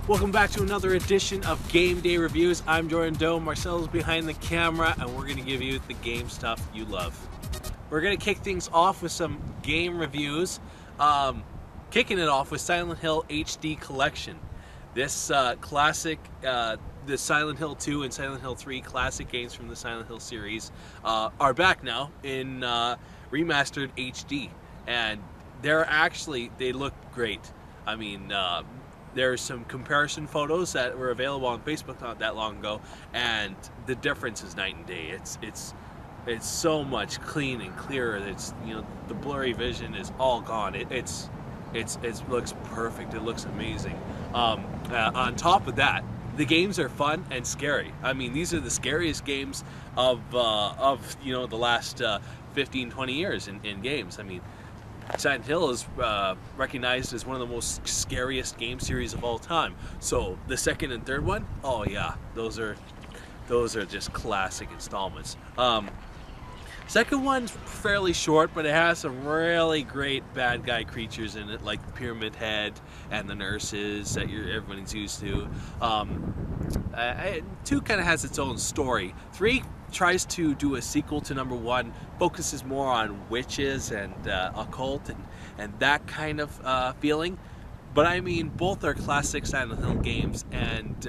Welcome back to another edition of Game Day Reviews. I'm Jordan Doe, Marcelo's behind the camera, and we're going to give you the game stuff you love. We're going to kick things off with some game reviews. Kicking it off with Silent Hill HD Collection. This classic, the Silent Hill 2 and Silent Hill 3 classic games from the Silent Hill series are back now in remastered HD. And they look great. I mean, there's some comparison photos that were available on Facebook not that long ago, and the difference is night and day. It's so much clean and clearer. The blurry vision is all gone. It looks perfect. It looks amazing. On top of that, the games are fun and scary. I mean, these are the scariest games of the last 15-20 years in games. I mean, Silent Hill is recognized as one of the most scariest game series of all time. So the second and third one, oh yeah, those are just classic installments. Second one's fairly short, but it has some really great bad guy creatures in it, like the Pyramid Head and the nurses that everybody's used to. 2 kind of has its own story. 3 tries to do a sequel to number 1, focuses more on witches and occult and that kind of feeling. But I mean, both are classic Silent Hill games, and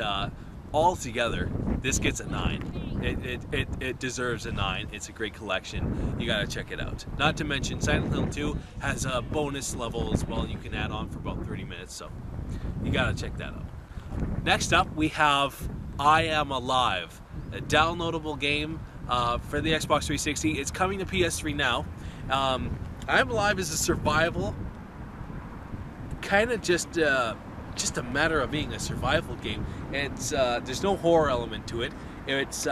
all together, this gets a 9. It deserves a 9. It's a great collection. You gotta check it out. Not to mention, Silent Hill 2 has a bonus level as well you can add on for about 30 minutes, so you gotta check that out. Next up, we have I Am Alive, a downloadable game for the Xbox 360. It's coming to PS3 now. I Am Alive is a survival, kind of just a matter of being a survival game. It's there's no horror element to it. It's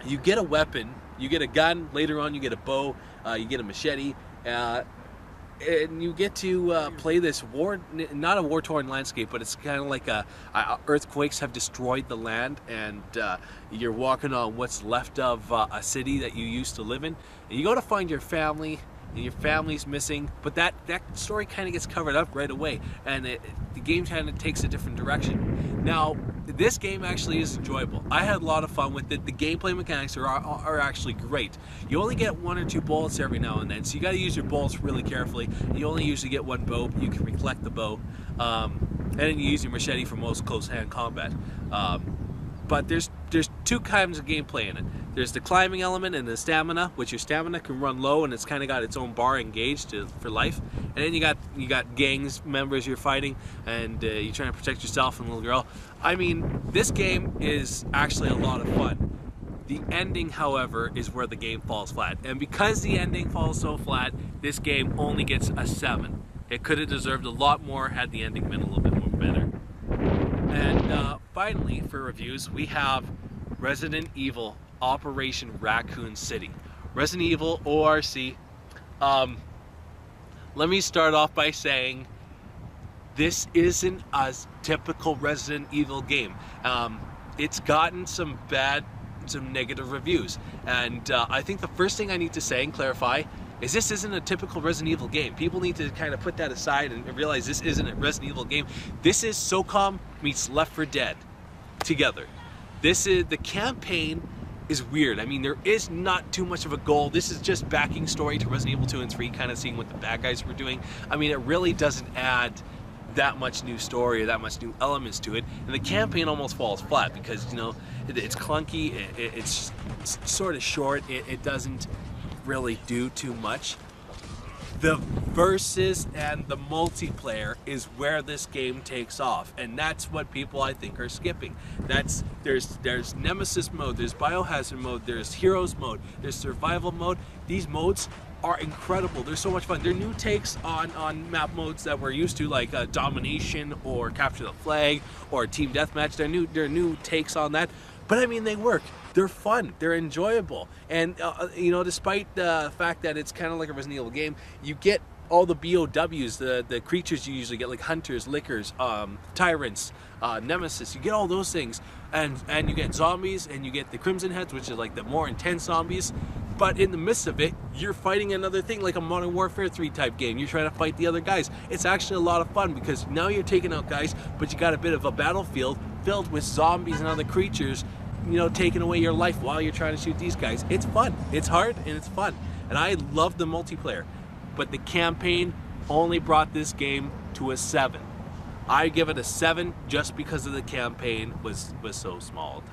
you get a weapon, you get a gun. Later on, you get a bow, you get a machete, and you get to play this not a war-torn landscape, but it's kind of like earthquakes have destroyed the land, and you're walking on what's left of a city that you used to live in. And you go to find your family, and your family's missing, but that story kind of gets covered up right away, and the game kind of takes a different direction. Now, this game actually is enjoyable. I had a lot of fun with it. The gameplay mechanics are actually great. You only get 1 or 2 bullets every now and then, so you got to use your bullets really carefully. You only usually get 1 bow. You can recollect the bow, and then you use your machete for most close-hand combat. But there's 2 kinds of gameplay in it. There's the climbing element and the stamina, which your stamina can run low, and it's kind of got its own bar engaged for life. And then you got gangs members you're fighting, and you're trying to protect yourself and the little girl. I mean, this game is actually a lot of fun. The ending, however, is where the game falls flat. And because the ending falls so flat, this game only gets a 7. It could have deserved a lot more had the ending been a little bit more better. And finally, for reviews, we have Resident Evil Operation Raccoon City. Resident Evil ORC. Let me start off by saying this isn't a typical Resident Evil game. It's gotten some negative reviews, and I think the first thing I need to say and clarify is this isn't a typical Resident Evil game. People need to kind of put that aside and realize this isn't a Resident Evil game. This is SOCOM meets Left 4 Dead together. The campaign is weird. I mean, there is not too much of a goal. This is just backing story to Resident Evil 2 and 3, kind of seeing what the bad guys were doing. I mean, it really doesn't add that much new story or that much new elements to it, and the campaign almost falls flat because, you know, it's clunky, it's sort of short, it doesn't really do too much. The versus and the multiplayer is where this game takes off, and that's what people, I think, are skipping. There's Nemesis mode, there's Biohazard mode, there's Heroes mode, there's Survival mode. These modes are incredible. They're so much fun. They're new takes on map modes that we're used to, like Domination or Capture the Flag or Team Deathmatch. They're new takes on that. But I mean, they work. They're fun. They're enjoyable. And you know, despite the fact that it's kind of like a Resident Evil game, you get all the BOWs, the creatures you usually get, like hunters, lickers, tyrants, nemesis. You get all those things, and you get zombies, and you get the Crimson Heads, which is like the more intense zombies. But in the midst of it, you're fighting another thing, like a Modern Warfare 3 type game. You're trying to fight the other guys. It's actually a lot of fun because now you're taking out guys, but you got a bit of a battlefield filled with zombies and other creatures, you know, taking away your life while you're trying to shoot these guys. It's fun. It's hard and it's fun. And I love the multiplayer. But the campaign only brought this game to a 7. I give it a 7 just because of the campaign was so small.